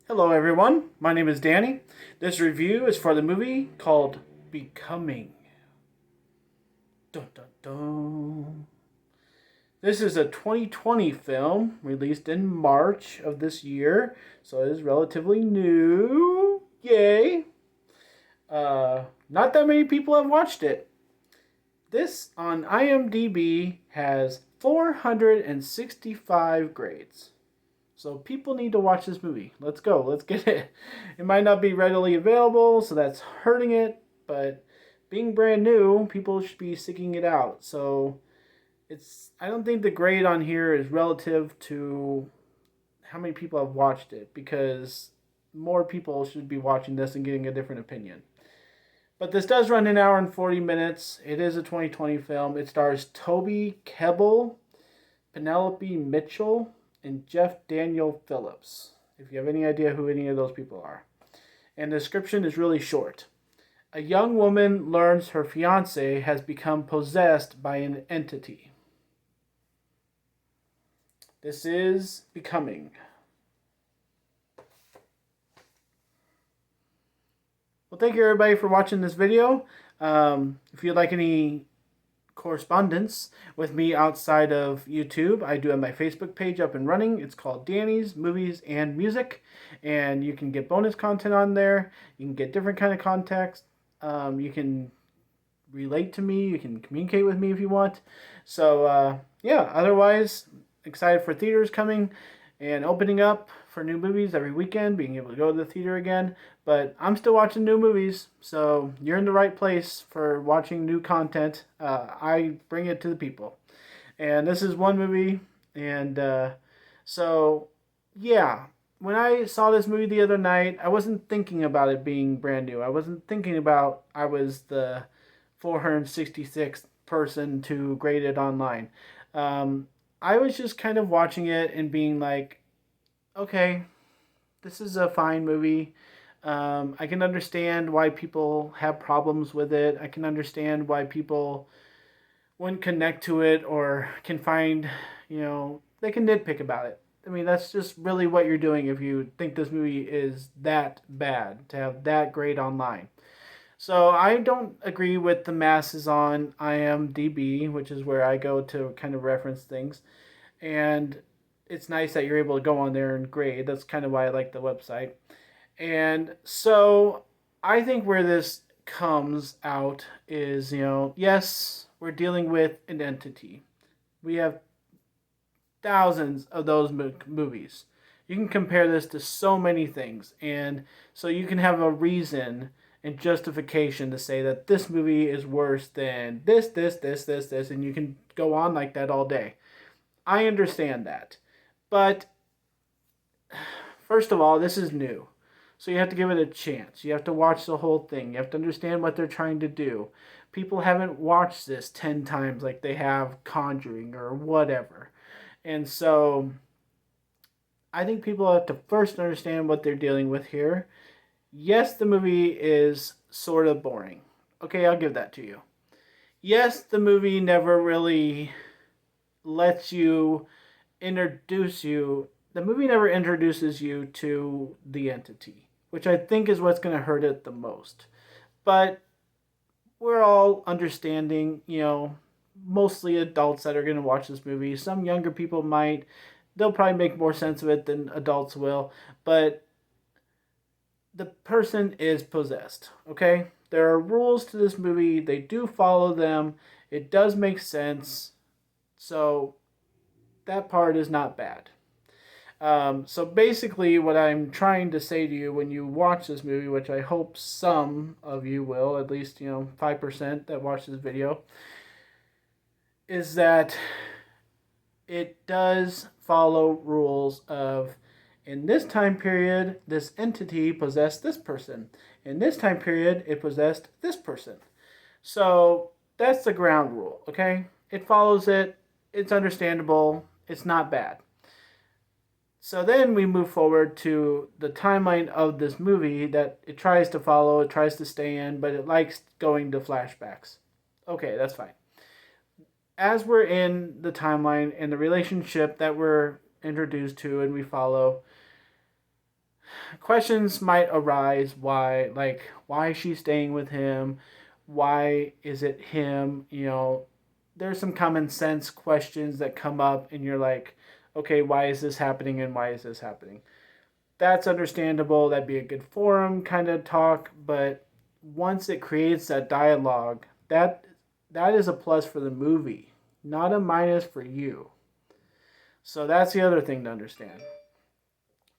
Hello, everyone. My name is Danny. This review is for the movie called Becoming. Dun, dun, dun. This is a 2020 film released in March of this year, so it is relatively new. Yay! Not that many people have watched it. This on IMDb has 465 grades. So people need to watch this movie. Let's go. Let's get it. It might not be readily available, so that's hurting it. But being brand new, people should be seeking it out. So I don't think the grade on here is relative to how many people have watched it, because more people should be watching this and getting a different opinion. But this does run an hour and 40 minutes. It is a 2020 film. It stars Toby Kebbell, Penelope Mitchell, and Jeff Daniel Phillips, if you have any idea who any of those people are. And the description is really short. A young woman learns her fiance has become possessed by an entity. This is Becoming. Well, thank you everybody for watching this video. If you'd like any correspondence with me outside of YouTube, I do have my Facebook page up and running. It's called Danny's Movies and Music, and you can get bonus content on there. You can get different kind of context. You can relate to me. You can communicate with me if you want. So yeah, otherwise, excited for theaters coming and opening up for new movies every weekend, being able to go to the theater again. But I'm still watching new movies, so you're in the right place for watching new content. I bring it to the people. And this is one movie, and so, yeah. When I saw this movie the other night, I wasn't thinking about it being brand new. I wasn't thinking about I was the 466th person to grade it online. I was just kind of watching it and being like, okay, this is a fine movie. I can understand why people have problems with it. I can understand why people wouldn't connect to it or can find, they can nitpick about it. I mean, that's just really what you're doing if you think this movie is that bad to have that grade online. So I don't agree with the masses on IMDb, which is where I go to kind of reference things. And it's nice that you're able to go on there and grade. That's kind of why I like the website. And so I think where this comes out is, yes, we're dealing with an entity. We have thousands of those movies. You can compare this to so many things. And so you can have a reason and justification to say that this movie is worse than this, and you can go on like that all day. I understand that. But first of all, this is new. So you have to give it a chance. You have to watch the whole thing. You have to understand what they're trying to do. People haven't watched this 10 times like they have Conjuring or whatever. And so I think people have to first understand what they're dealing with here. Yes, the movie is sort of boring. Okay, I'll give that to you. Yes, the movie never really lets you introduce you. The movie never introduces you to the entity, which I think is what's going to hurt it the most. But we're all understanding, mostly adults that are going to watch this movie. Some younger people might. They'll probably make more sense of it than adults will. But the person is possessed, okay? There are rules to this movie. They do follow them. It does make sense. So that part is not bad. So basically, what I'm trying to say to you when you watch this movie, which I hope some of you will, at least 5% that watch this video, is that it does follow rules of, in this time period, this entity possessed this person. In this time period, it possessed this person. So that's the ground rule, okay? It follows it. It's understandable. It's not bad. So then we move forward to the timeline of this movie that it tries to follow, it tries to stay in, but it likes going to flashbacks. Okay, that's fine. As we're in the timeline and the relationship that we're introduced to and we follow, questions might arise. Why is she staying with him? Why is it him? There's some common sense questions that come up, and you're like, okay, why is this happening and why is this happening? That's understandable. That'd be a good forum kind of talk, but once it creates that dialogue, that is a plus for the movie, not a minus for you. So that's the other thing to understand.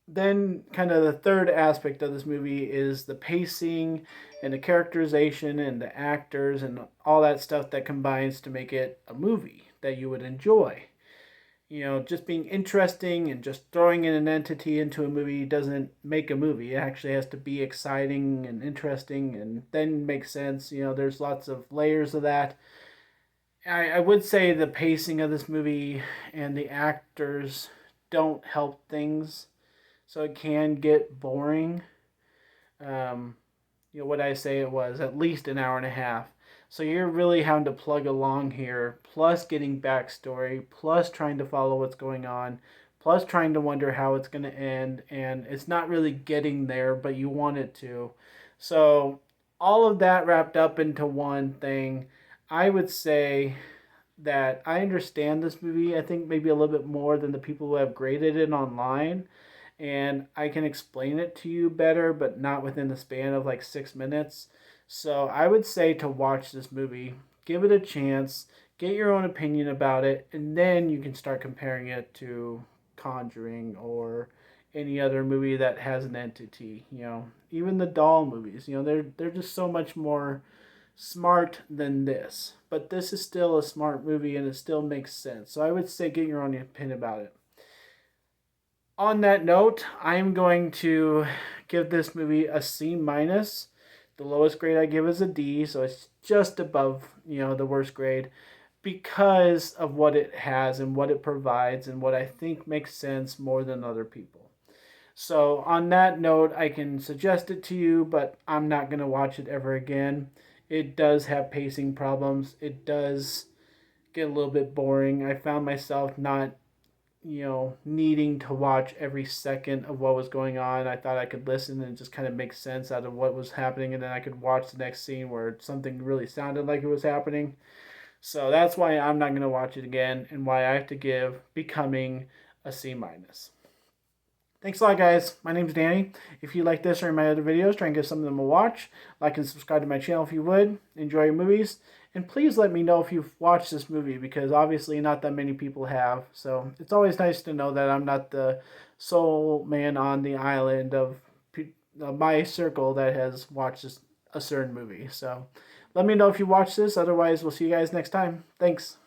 Then kind of the third aspect of this movie is the pacing and the characterization and the actors and all that stuff that combines to make it a movie that you would enjoy. Just being interesting and just throwing in an entity into a movie doesn't make a movie. It actually has to be exciting and interesting and then make sense. There's lots of layers of that. I would say the pacing of this movie and the actors don't help things, so it can get boring. Um, what I say it was at least an hour and a half. So you're really having to plug along here, plus getting backstory, plus trying to follow what's going on, plus trying to wonder how it's going to end, and it's not really getting there, but you want it to. So all of that wrapped up into one thing, I would say that I understand this movie, I think maybe a little bit more than the people who have graded it online. And I can explain it to you better, but not within the span of like 6 minutes. So I would say to watch this movie, give it a chance, get your own opinion about it, and then you can start comparing it to Conjuring or any other movie that has an entity. Even the doll movies. They're just so much more smart than this. But this is still a smart movie and it still makes sense. So I would say get your own opinion about it. On that note, I'm going to give this movie a C minus. The lowest grade I give is a D, so it's just above, the worst grade because of what it has and what it provides and what I think makes sense more than other people. So on that note, I can suggest it to you, but I'm not going to watch it ever again. It does have pacing problems. It does get a little bit boring. I found myself not needing to watch every second of what was going on. I thought I could listen and just kind of make sense out of what was happening, and then I could watch the next scene where something really sounded like it was happening. So that's why I'm not going to watch it again, and why I have to give Becoming a C minus. Thanks a lot, guys. My name's Danny. If you like this or my other videos, try and give some of them a watch. Like and subscribe to my channel if you would. Enjoy your movies. And please let me know if you've watched this movie, because obviously not that many people have. So it's always nice to know that I'm not the sole man on the island of my circle that has watched a certain movie. So let me know if you watched this. Otherwise, we'll see you guys next time. Thanks.